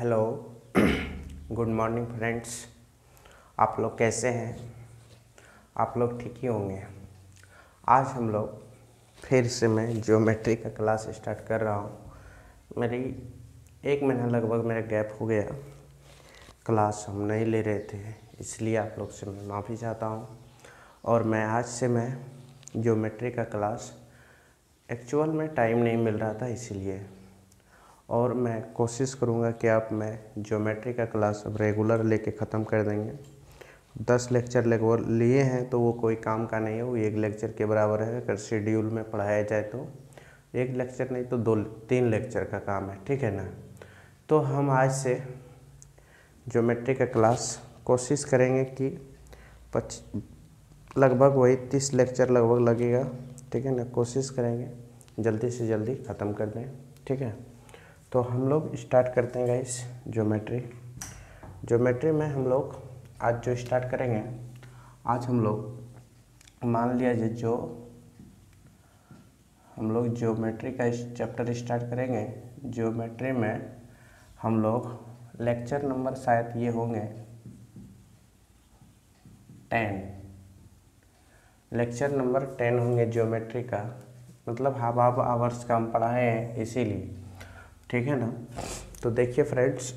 Hello good morning friends. आप लोग कैसे हैं? आप लोग ठीक ही होंगे। आज हम लोग फिर से मैं ज्योमेट्री का क्लास स्टार्ट कर रहा हूँ। मेरी 1 महीना लगभग मेरा गैप हो गया, क्लास हम नहीं ले रहे थे, इसलिए आप लोग से मैं माफ़ी चाहता हूँ। और आज से मैं ज्योमेट्री का क्लास एक्चुअल में टाइम नहीं मिल रहा था इसीलिए, और मैं कोशिश करूँगा कि आप मैं ज्योमेट्री का क्लास अब रेगुलर लेके ख़त्म कर देंगे। 10 लेक्चर लगभग लिए हैं तो वो कोई काम का नहीं है, वो 1 लेक्चर के बराबर है। अगर शेड्यूल में पढ़ाया जाए तो 1 लेक्चर नहीं तो 2-3 लेक्चर का काम है, ठीक है ना। तो हम आज से ज्योमेट्री का क्लास कोशिश करेंगे कि लगभग वही 30 लेक्चर लगभग लगेगा, ठीक है ना। कोशिश करेंगे जल्दी से जल्दी ख़त्म कर दें, ठीक है। तो हम लोग स्टार्ट करते हैं गाइस ज्योमेट्री में हम लोग आज जो स्टार्ट करेंगे, आज हम लोग मान लिया जो हम लोग ज्योमेट्री का चैप्टर स्टार्ट करेंगे। ज्योमेट्री में हम लोग लेक्चर नंबर शायद ये होंगे 10, लेक्चर नंबर 10 होंगे ज्योमेट्री का, मतलब हाफ आवर्स का हम पढ़ाए हैं इसीलिए, ठीक है ना। तो देखिए फ्रेंड्स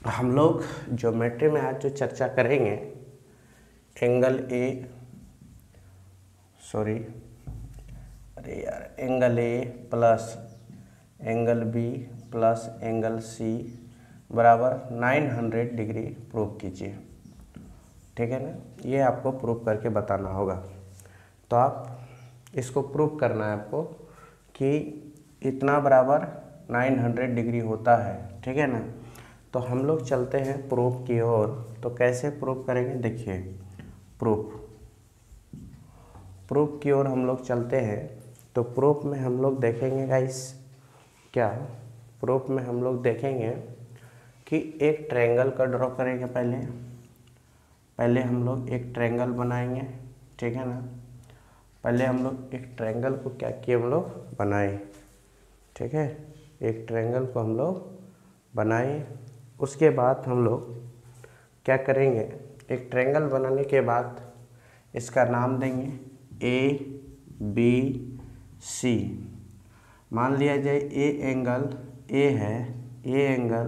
हम लोग ज्योमेट्री में आज जो चर्चा करेंगे, angle A plus angle B plus angle C बराबर 900 डिग्री प्रूव कीजिए, ठीक है ना। ये आपको प्रूव करके बताना होगा। तो आप इसको प्रूव करना है आपको कि इतना बराबर 900 डिग्री होता है, ठीक है ना। तो हम लोग चलते हैं प्रूफ की ओर। तो कैसे प्रूफ करेंगे, देखिए प्रूफ की ओर हम लोग चलते हैं। तो प्रूफ में हम लोग देखेंगे गाइस, क्या प्रूफ में हम लोग देखेंगे कि एक ट्रायंगल का ड्रॉ करेंगे। पहले हम लोग एक ट्रायंगल बनाएंगे, ठीक है ना। पहले हम लोग एक ट्रायंगल को क्या किए, हम लोग बनाए, ठीक है। एक ट्रायंगल को हम लोग बनाए। उसके बाद हम लोग क्या करेंगे, एक ट्रायंगल बनाने के बाद इसका नाम देंगे ABC। मान लिया जाए ए एंगल ए है, ये एंगल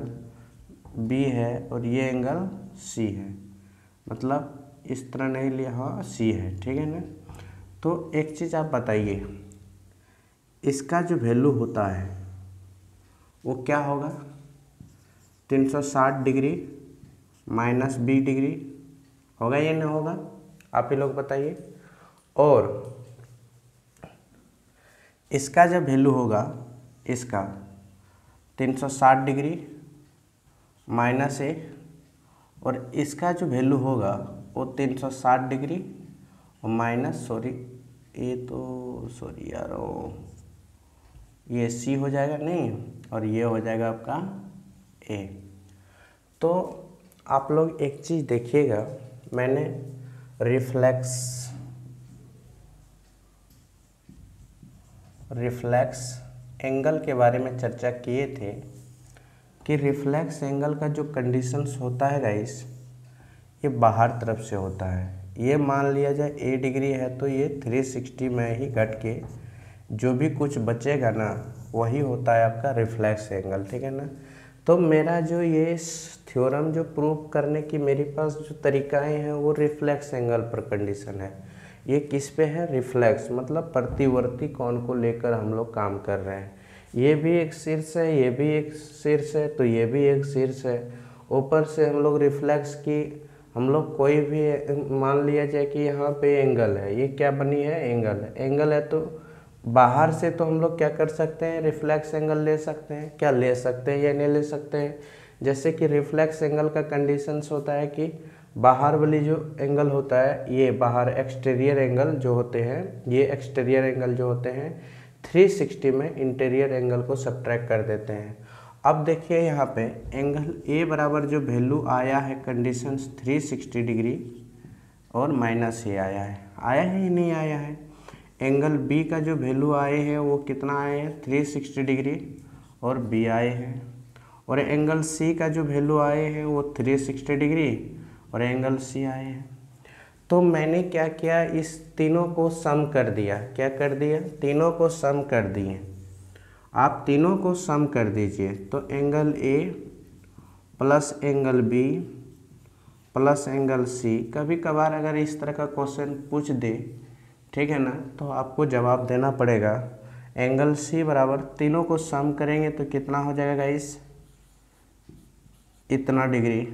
बी है और ये एंगल सी है, मतलब इस तरह नहीं लिया, हाँ सी है, ठीक है ना। तो एक चीज़ आप बताइए, इसका जो वैल्यू होता है वो क्या होगा, 360 डिग्री माइनस 20 डिग्री होगा या नहीं होगा, आप ही लोग बताइए। और इसका जब वैल्यू होगा, इसका 360 डिग्री माइनस ए, और इसका जो वैल्यू होगा वो 360 डिग्री और माइनस ये सी हो जाएगा नहीं, और ये हो जाएगा आपका ए। तो आप लोग एक चीज़ देखिएगा, मैंने रिफ्लेक्स एंगल के बारे में चर्चा किए थे कि रिफ्लेक्स एंगल का जो कंडीशंस होता है गाइस, ये बाहर तरफ से होता है। ये मान लिया जाए ए डिग्री है तो ये 360 में ही घट के जो भी कुछ बचेगा ना, वही होता है आपका रिफ्लेक्स एंगल, ठीक है ना। तो मेरा जो ये थ्योरम जो प्रूव करने की मेरे पास जो तरीकाएं हैं वो रिफ्लेक्स एंगल पर कंडीशन है। ये किस पे है, रिफ्लेक्स, मतलब प्रतिवर्ती कोण को लेकर हम लोग काम कर रहे हैं। ये भी एक शीर्ष है, ये भी एक शीर्ष है, तो ये भी एक शीर्ष है। ऊपर से हम लोग रिफ्लेक्स की हम लोग कोई भी मान लिया जाए कि यहाँ पे एंगल है, ये क्या बनी है, एंगल है। तो बाहर से तो हम लोग क्या कर सकते हैं, रिफ्लेक्स एंगल ले सकते हैं, क्या ले सकते हैं या नहीं ले सकते हैं। जैसे कि रिफ्लेक्स एंगल का कंडीशंस होता है कि बाहर वाली जो एंगल होता है, ये बाहर एक्सटीरियर एंगल जो होते हैं, ये एक्सटीरियर एंगल जो होते हैं 360 में इंटीरियर एंगल को सब्ट्रैक्ट कर देते हैं। अब देखिए यहाँ पे एंगल ए बराबर जो वैल्यू आया है कंडीशंस 360 डिग्री और माइनस ए आया है या नहीं आया है। एंगल बी का जो वैल्यू आए हैं वो कितना आए हैं, 360 डिग्री और बी आए हैं, और एंगल सी का जो वैल्यू आए हैं वो 360 डिग्री और एंगल सी आए हैं। तो मैंने क्या किया, इस तीनों को सम कर दिया। क्या कर दिया? तीनों को सम कर दिए। आप तीनों को सम कर दीजिए तो angle A plus angle B plus angle C, कभी कभार अगर इस तरह का क्वेश्चन पूछ दे, ठीक है ना, तो आपको जवाब देना पड़ेगा। एंगल सी बराबर तीनों को सम करेंगे तो कितना हो जाएगा गाइस, इतना डिग्री,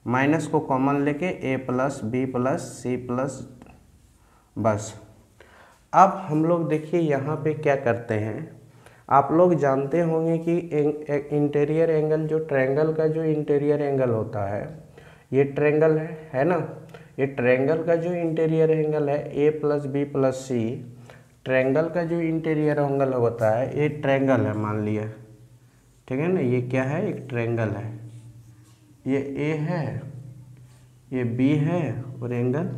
माइनस को कॉमन लेके a plus B plus c plus, बस। अब हम लोग देखिए यहाँ पे क्या करते हैं। आप लोग जानते होंगे कि इंटीरियर एंगल, जो ट्रायंगल का जो इंटीरियर एंगल होता है, ये ट्रायंगल है ना, ये ट्रायंगल का जो इंटीरियर एंगल है ए प्लस बी प्लस सी, ट्रायंगल का जो इंटीरियर एंगल होता है, ये ट्रायंगल है मान लिया, ठीक है ना, ये क्या है, एक ट्रायंगल है, ये ए है, ये बी है और एंगल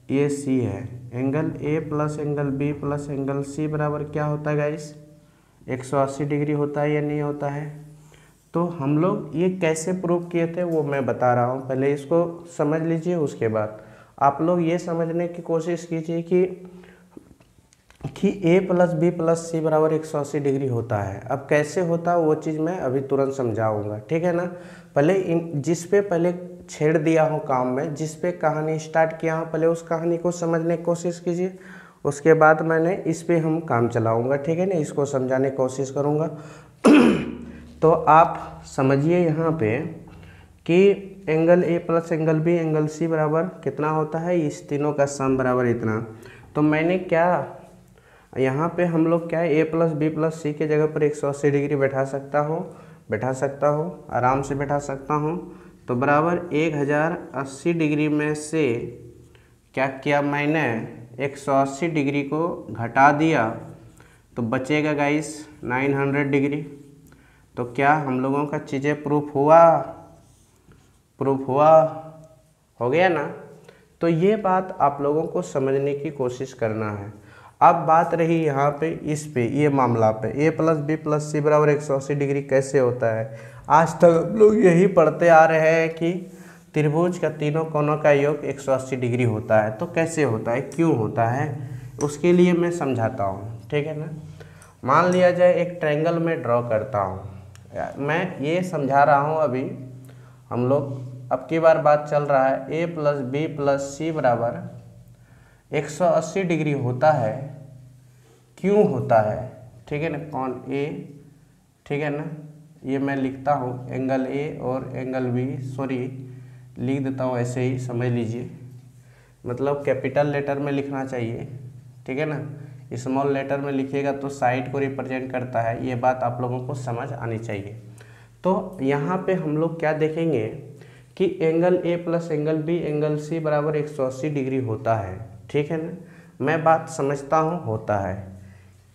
ये सी है। Angle A plus angle B plus angle C बराबर क्या होता है गाइस, 180 डिग्री होता है या नहीं होता है। तो हम लोग ये कैसे प्रूव किए थे वो मैं बता रहा हूँ, पहले इसको समझ लीजिए, उसके बाद आप लोग ये समझने की कोशिश कीजिए कि ए प्लस बी प्लस सी बराबर 180 डिग्री होता है। अब कैसे होता है वो चीज़ मैं अभी तुरंत समझाऊंगा, ठीक है ना। पहले जिस पे पहले छेड़ दिया हूँ काम में, जिस पे कहानी स्टार्ट किया हूँ, पहले उस कहानी को समझने की कोशिश कीजिए, उसके बाद मैंने इस पे हम काम चलाऊंगा, ठीक है ना, इसको समझाने की कोशिश करूँगा। तो आप समझिए यहाँ पे कि angle A plus angle B angle C बराबर कितना होता है, इस तीनों का सम बराबर इतना। तो मैंने क्या यहाँ पे हम लोग क्या है, ए प्लस बी प्लस सी के जगह पर 180 डिग्री बैठा सकता हूँ, आराम से बैठा सकता हूँ। तो बराबर 1080 डिग्री में से क्या किया मैंने, 180 डिग्री को घटा दिया तो बचेगा गाइस 900 डिग्री। तो क्या हम लोगों का चीज़ें प्रूफ हुआ हो गया ना। तो ये बात आप लोगों को समझने की कोशिश करना है। अब बात रही यहाँ पे इस पे, ये मामला पे ए प्लस बी प्लस सी बराबर 180 डिग्री कैसे होता है। आज तक हम लोग यही पढ़ते आ रहे हैं कि त्रिभुज का तीनों कोनों का योग 180 डिग्री होता है। तो कैसे होता है, क्यों होता है, उसके लिए मैं समझाता हूँ, ठीक है ना। मान लिया जाए एक ट्रायंगल में ड्रॉ करता हूँ, मैं ये समझा रहा हूँ अभी, हम लोग अब की बार बात चल रहा है ए प्लस बी प्लस सी बराबर 180 डिग्री होता है, क्यों होता है, ठीक है ना, कौन ए, ठीक है ना, ये मैं लिखता हूँ एंगल ए और एंगल बी, सॉरी लिख देता हूँ ऐसे ही, समझ लीजिए, मतलब कैपिटल लेटर में लिखना चाहिए, ठीक है ना, स्मॉल लेटर में लिखिएगा तो साइड को रिप्रेजेंट करता है, ये बात आप लोगों को समझ आनी चाहिए। तो यहाँ पे हम लोग क्या देखेंगे कि angle A plus angle B angle C बराबर 180 डिग्री होता है, ठीक है ना। मैं बात समझता हूँ होता है,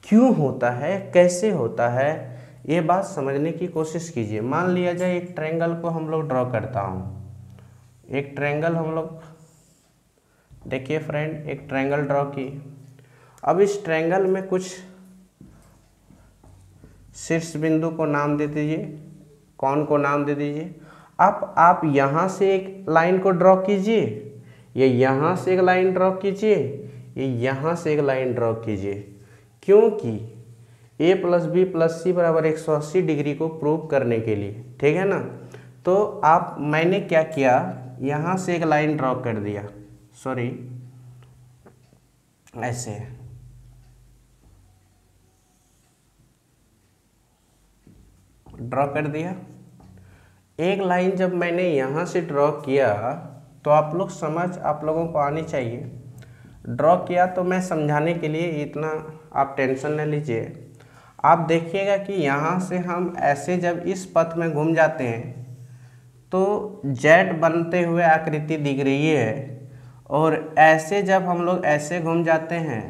क्यों होता है, कैसे होता है, ये बात समझने की कोशिश कीजिए। मान लिया जाए एक ट्रायंगल को हम लोग ड्रॉ करता हूँ, एक ट्रायंगल हम लोग, देखिए फ्रेंड, एक ट्रायंगल ड्रॉ की। अब इस ट्रायंगल में कुछ शीर्ष बिंदु को नाम दे दीजिए, कौन को नाम दे दीजिए। अब आप यहाँ से एक लाइन को ड्रॉ कीजिए, ये यहाँ से एक लाइन ड्रॉ कीजिए, ये यहाँ से एक लाइन ड्रॉ कीजिए, क्योंकि ए प्लस बी प्लस सी बराबर 180 डिग्री को प्रूव करने के लिए, ठीक है ना। तो आप, मैंने क्या किया, यहाँ से एक लाइन ड्रॉ कर दिया, सॉरी ऐसे, ड्रॉ कर दिया। एक लाइन जब मैंने यहाँ से ड्रॉ किया तो आप लोगों को आनी चाहिए। ड्रॉ किया तो मैं समझाने के लिए, इतना आप टेंशन न लीजिए। आप देखिएगा कि यहाँ से हम ऐसे जब इस पथ में घूम जाते हैं तो जेड बनते हुए आकृति दिख रही है, और ऐसे जब हम लोग ऐसे घूम जाते हैं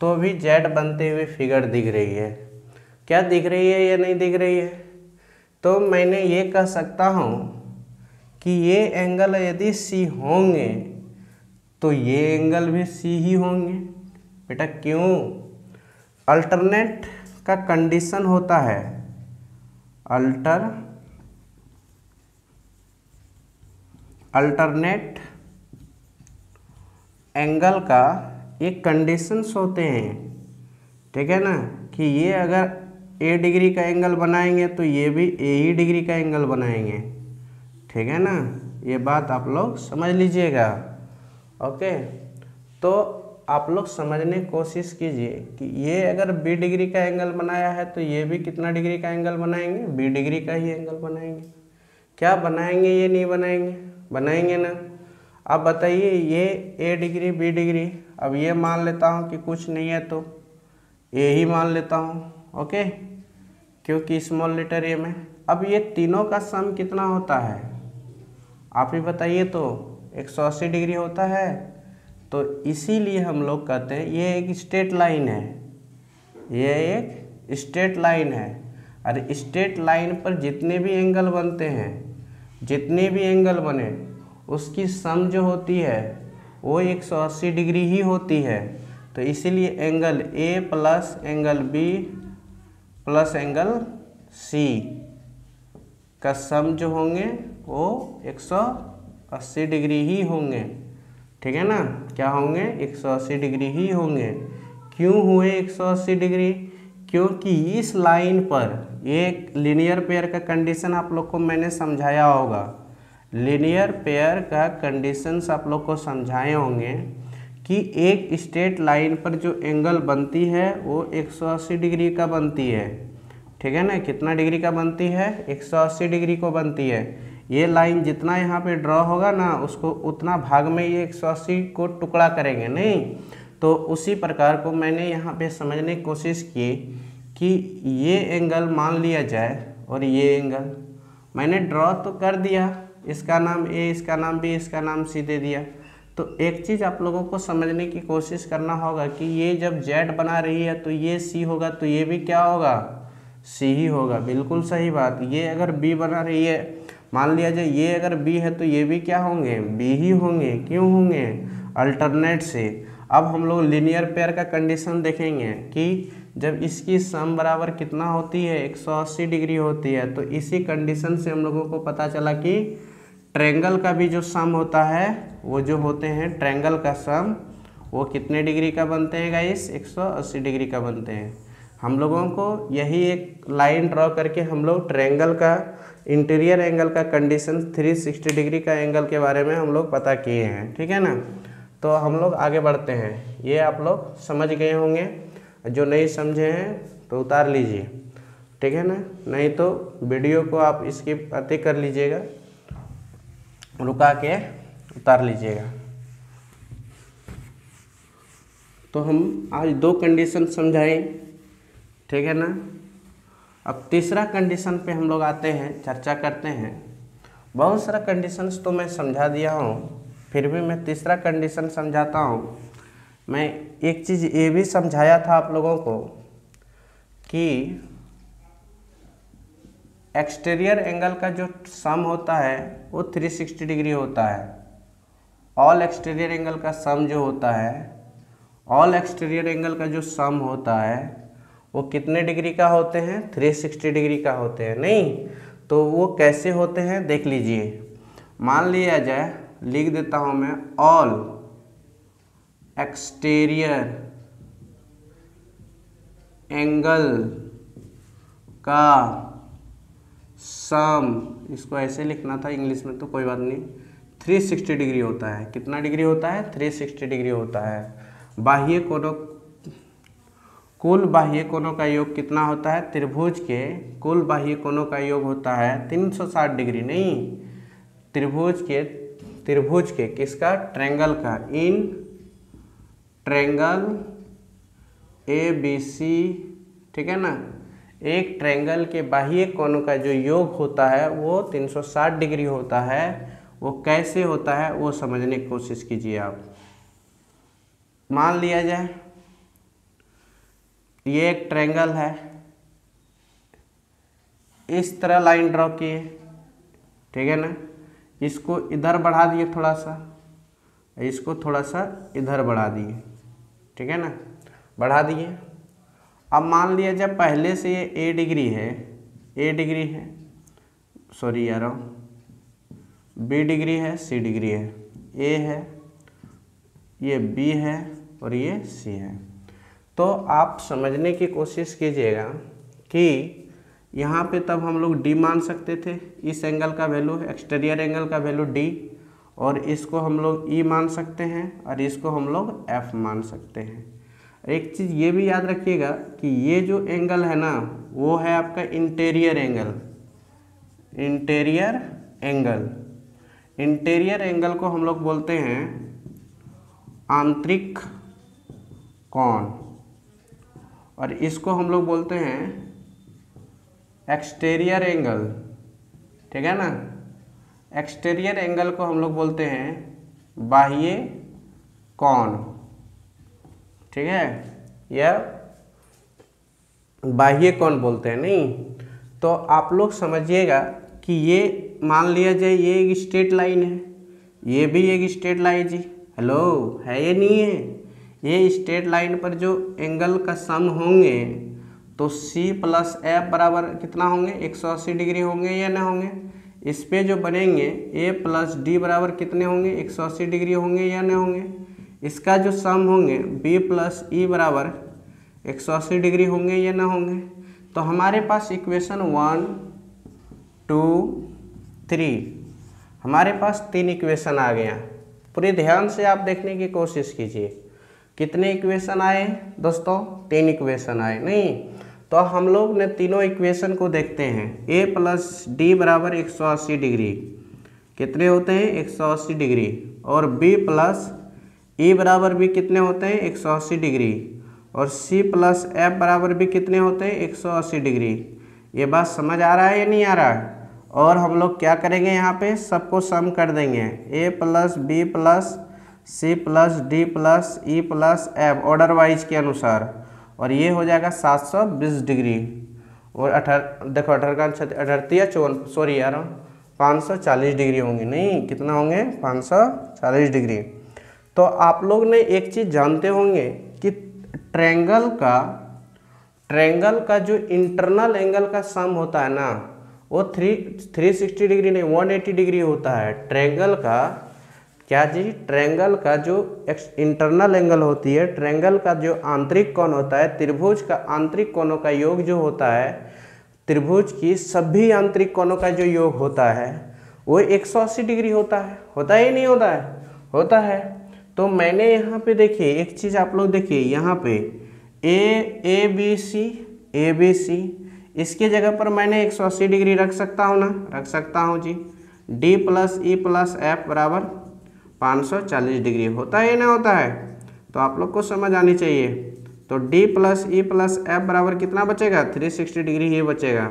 तो भी जेड बनते हुए फिगर दिख रही है। क्या दिख रही है या नहीं दिख रही है। तो मैंने ये कह सकता हूँ कि ये एंगल यदि सी होंगे तो ये एंगल भी सी ही होंगे। बेटा क्यों, अल्टरनेट का कंडीशन होता है अल्टरनेट एंगल का एक कंडीशंस होते हैं, ठीक है ना, कि ये अगर ए डिग्री का एंगल बनाएंगे तो ये भी ए ही डिग्री का एंगल बनाएंगे, ठीक है ना। ये बात आप लोग समझ लीजिएगा। ओके, तो आप लोग समझने की कोशिश कीजिए कि ये अगर बी डिग्री का एंगल बनाया है तो ये भी कितना डिग्री का एंगल बनाएंगे, बी डिग्री का ही एंगल बनाएंगे। क्या बनाएंगे, ये नहीं बनाएंगे, बनाएंगे ना। अब बताइए, ये ए डिग्री बी डिग्री, अब ये मान लेता हूँ कि कुछ नहीं है तो ए ही मान लेता हूँ, ओके, क्योंकि स्मॉल लेटर ए में। अब ये तीनों का सम कितना होता है आप ही बताइए, तो 180 डिग्री होता है। तो इसीलिए हम लोग कहते हैं ये एक स्ट्रेट लाइन है, ये एक स्ट्रेट लाइन है। और स्ट्रेट लाइन पर जितने भी एंगल बनते हैं, जितने भी एंगल बने उसकी सम जो होती है वो 180 डिग्री ही होती है। तो इसीलिए angle A plus angle B plus angle C का सम जो होंगे वो 180 डिग्री ही होंगे, ठीक है ना। क्या होंगे, 180 डिग्री ही होंगे। क्यों हुए 180 डिग्री, क्योंकि इस लाइन पर एक लीनियर पेयर का कंडीशन आप लोग को मैंने समझाया होगा। लीनियर पेयर का कंडीशंस आप लोग को समझाए होंगे कि एक स्ट्रेट लाइन पर जो एंगल बनती है वो 180 डिग्री का बनती है, ठीक है ना। कितना डिग्री का बनती है, 180 डिग्री को बनती है। ये लाइन जितना यहाँ पे ड्रॉ होगा ना उसको उतना भाग में ये 180 को टुकड़ा करेंगे नहीं। तो उसी प्रकार को मैंने यहाँ पे समझने की कोशिश की कि ये एंगल मान लिया जाए और ये एंगल मैंने ड्रॉ तो कर दिया, इसका नाम ए, इसका नाम बी, इसका नाम सी दे दिया। तो एक चीज़ आप लोगों को समझने की कोशिश करना होगा कि ये जब जेड बना रही है तो ये सी होगा, तो ये भी क्या होगा, सी ही होगा। बिल्कुल सही बात। ये अगर बी बना रही है, मान लिया जाए ये अगर बी है तो ये भी क्या होंगे, बी ही होंगे। क्यों होंगे, अल्टरनेट से। अब हम लोग लीनियर पेयर का कंडीशन देखेंगे कि जब इसकी सम बराबर कितना होती है, 180 डिग्री होती है। तो इसी कंडीशन से हम लोगों को पता चला कि ट्रायंगल का भी जो सम होता है वो जो होते हैं ट्रायंगल का सम वो कितने डिग्री का बनते हैं गाइस, 180 डिग्री का बनते हैं। हम लोगों को यही एक लाइन ड्रॉ करके हम लोग ट्रायंगल का इंटीरियर एंगल का कंडीशन 360 डिग्री का एंगल के बारे में हम लोग पता किए हैं, ठीक है ना। तो हम लोग आगे बढ़ते हैं। ये आप लोग समझ गए होंगे, जो नहीं समझे हैं तो उतार लीजिए, ठीक है ना, नहीं तो वीडियो को आप इसकी अति कर लीजिएगा, रुका के उतार लीजिएगा। तो हम आज 2 कंडीशन समझाए, ठीक है ना। अब तीसरा कंडीशन पे हम लोग आते हैं, चर्चा करते हैं। बहुत सारा कंडीशंस तो मैं समझा दिया हूँ, फिर भी मैं तीसरा कंडीशन समझाता हूँ। मैं एक चीज़ ये भी समझाया था आप लोगों को कि एक्सटीरियर एंगल का जो सम होता है वो 360 डिग्री होता है। ऑल एक्सटीरियर एंगल का सम जो होता है, ऑल एक्सटीरियर एंगल का जो सम होता है वो कितने डिग्री का होते हैं, 360 डिग्री का होते हैं। नहीं तो वो कैसे होते हैं देख लीजिए। मान लिया जाए, लिख देता हूँ मैं, ऑल एक्सटीरियर एंगल का सम, इसको ऐसे लिखना था इंग्लिश में तो कोई बात नहीं, 360 डिग्री होता है। कितना डिग्री होता है, 360 डिग्री होता है। बाह्य कोणों, कुल बाह्य कोणों का योग कितना होता है, त्रिभुज के कुल बाह्य कोणों का योग होता है 360 डिग्री। नहीं, त्रिभुज के किसका, ट्रायंगल का, इन ट्रायंगल ABC, ठीक है ना। एक ट्रायंगल के बाह्य कोणों का जो योग होता है वो 360 डिग्री होता है। वो कैसे होता है वो समझने की कोशिश कीजिए आप। मान लिया जाए ये एक ट्रायंगल है, इस तरह लाइन ड्रॉ किए, ठीक है ना। इसको इधर बढ़ा दिए थोड़ा सा, इसको थोड़ा सा इधर बढ़ा दिए, ठीक है ना, बढ़ा दिए। अब मान लिया जब पहले से ये ए डिग्री है, सॉरी यार, बी डिग्री है, सी डिग्री है, ए है, ये बी है और ये सी है। तो आप समझने की कोशिश कीजिएगा कि यहाँ पे तब हम लोग डी मान सकते थे, इस एंगल का वैल्यू, एक्सटीरियर एंगल का वैल्यू डी, और इसको हम लोग ई मान सकते हैं और इसको हम लोग एफ मान सकते हैं। एक चीज़ ये भी याद रखिएगा कि ये जो एंगल है ना वो है आपका इंटीरियर एंगल। इंटीरियर एंगल को हम लोग बोलते हैं आंतरिक कोण, और इसको हम लोग बोलते हैं एक्सटीरियर एंगल, ठीक है ना। एक्सटीरियर एंगल को हम लोग बोलते हैं बाह्य कोण, ठीक है, या बाह्य कोण बोलते हैं। नहीं तो आप लोग समझिएगा कि ये मान लिया जाए ये एक स्ट्रेट लाइन है, ये भी एक स्ट्रेट लाइन जी, हेलो है ये नहीं है, ये स्ट्रेट लाइन पर जो एंगल का सम होंगे तो C प्लस एफ बराबर कितना होंगे, 180 डिग्री होंगे या ना होंगे। इस पे जो बनेंगे A प्लस डी बराबर कितने होंगे, 180 डिग्री होंगे या ना होंगे। इसका जो सम होंगे B प्लस ई बराबर 180 डिग्री होंगे या ना होंगे। तो हमारे पास इक्वेशन 1 2 3, हमारे पास 3 इक्वेशन आ गया। पूरे ध्यान से आप देखने की कोशिश कीजिए, कितने इक्वेशन आए दोस्तों, 3 इक्वेशन आए। नहीं तो हम लोग ने तीनों इक्वेशन को देखते हैं। A प्लस डी बराबर 180 डिग्री कितने होते हैं, 180 डिग्री, और B प्लस ई बराबर भी कितने होते हैं, 180 डिग्री, और C प्लस एफ बराबर भी कितने होते हैं, 180 डिग्री। ये बात समझ आ रहा है या नहीं आ रहा है। और हम लोग क्या करेंगे, यहाँ पे सबको सम कर देंगे, A plus B plus C plus D plus E plus F order wise के अनुसार, और ये हो जाएगा 720 डिग्री, और 540 डिग्री होंगे। नहीं कितना होंगे, 540 डिग्री। तो आप लोग ने एक चीज़ जानते होंगे कि ट्रायंगल का जो इंटरनल एंगल का सम होता है ना वो 360 डिग्री नहीं 180 डिग्री होता है। ट्रायंगल का क्या जी, ट्रायंगल का जो इंटरनल एंगल होती है, ट्रायंगल का जो आंतरिक कोण होता है, त्रिभुज का आंतरिक कोणों का योग जो होता है, त्रिभुज की सभी आंतरिक कोणों का जो योग होता है वो 180 डिग्री होता है। होता है नहीं होता है, होता है। तो मैंने यहाँ पे देखिए एक चीज़ आप लोग देखिए, यहाँ पे ए बी सी, इसके जगह पर मैंने 180 डिग्री रख सकता हूँ ना, रख सकता हूँ जी। डी प्लस ई प्लस एफ बराबर 540 डिग्री होता है या ना होता है, तो आप लोग को समझ आनी चाहिए। तो डी प्लस ई प्लस एफ बराबर कितना बचेगा, 360 डिग्री ही बचेगा।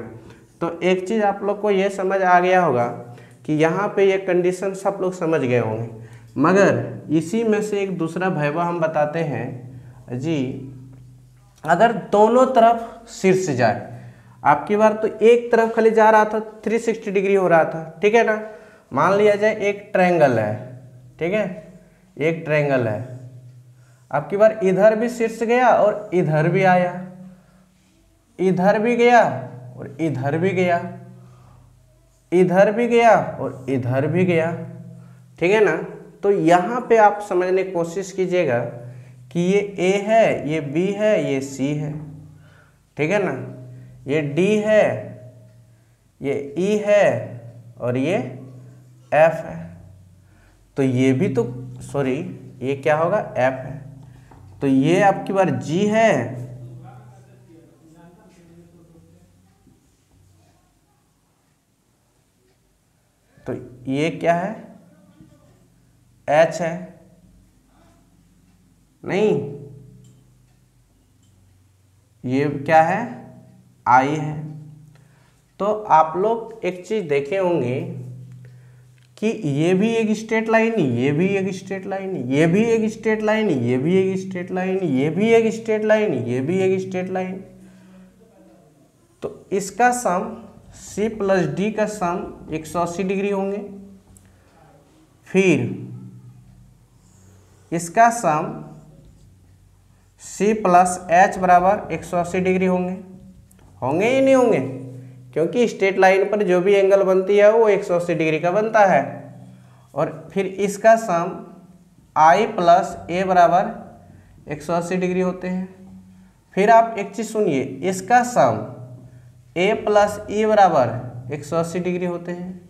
तो एक चीज़ आप लोग को ये समझ आ गया होगा कि यहाँ पे ये कंडीशन सब लोग समझ गए होंगे, मगर इसी में से एक दूसरा भैया हम बताते हैं जी। अगर दोनों तरफ शीर्ष जाए, आपकी बार तो एक तरफ खाली जा रहा था 360 डिग्री हो रहा था, ठीक है ना। मान लिया जाए एक ट्रायंगल है, ठीक है, एक ट्रायंगल है, आपकी बार इधर भी शीर्ष गया और इधर भी आया, इधर भी गया और इधर भी गया, इधर भी गया और इधर भी गया, ठीक है ना। तो यहाँ पे आप समझने की कोशिश कीजिएगा कि ये A है, ये B है, ये C है, ठीक है ना, ये D है, ये E है और ये F है। तो ये भी तो सॉरी ये क्या होगा, F है। तो ये आपकी बार G है, तो ये क्या है, H है, नहीं ये क्या है, I है। तो आप लोग एक चीज देखे होंगे कि ये भी एक स्ट्रेट लाइन, ये भी एक स्ट्रेट लाइन, ये भी एक स्ट्रेट लाइन, ये भी एक स्ट्रेट लाइन, ये भी एक स्ट्रेट लाइन, ये भी एक स्ट्रेट लाइन। तो इसका सम C प्लस डी का सम 180 डिग्री होंगे। फिर इसका सम सी प्लस एच बराबर 180 डिग्री होंगे, होंगे ही नहीं होंगे, क्योंकि स्ट्रेट लाइन पर जो भी एंगल बनती है वो 180 डिग्री का बनता है। और फिर इसका सम आई प्लस ए बराबर 180 डिग्री होते हैं। फिर आप एक चीज़ सुनिए, इसका सम ए प्लस ई बराबर 180 डिग्री होते हैं,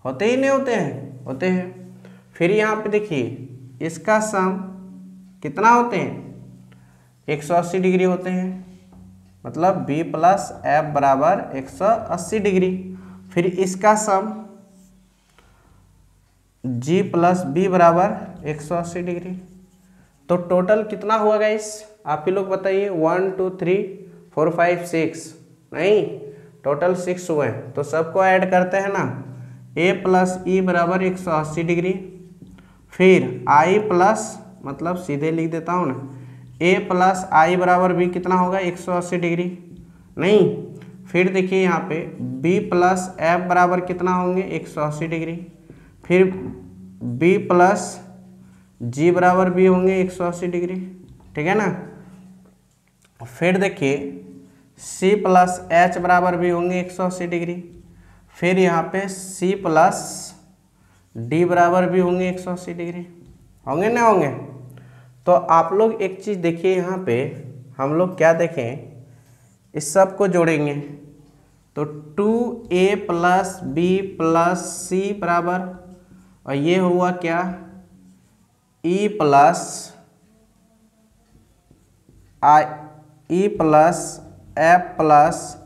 होते ही नहीं होते हैं, होते हैं। फिर यहाँ पे देखिए इसका सम कितना होते हैं, 180 डिग्री होते हैं, मतलब बी प्लस एफ बराबर 180 डिग्री। फिर इसका सम जी प्लस बी बराबर 180 डिग्री। तो टोटल कितना हुआ गाइस, आप ही लोग बताइए। 1 2 3 4 5 6, नहीं टोटल 6 हुए। तो सबको ऐड करते हैं ना, ए प्लस ई बराबर 180 डिग्री, फिर आई प्लस, मतलब सीधे लिख देता हूँ ना, ए प्लस आई बराबर भी कितना होगा 180 डिग्री, नहीं। फिर देखिए यहाँ पे बी प्लस एफ बराबर कितना होंगे 180 डिग्री, फिर बी प्लस जी बराबर भी होंगे 180 डिग्री, ठीक है ना। फिर देखिए सी प्लस एच बराबर भी होंगे 180 डिग्री, फिर यहाँ पे सी प्लस डी बराबर भी होंगे 180 डिग्री, होंगे ना होंगे। तो आप लोग एक चीज़ देखिए, यहाँ पे हम लोग क्या देखें, इस सब को जोड़ेंगे तो 2a प्लस बी प्लस सी बराबर, और ये हुआ क्या, ई प्लस आई, ई प्लस एफ प्लस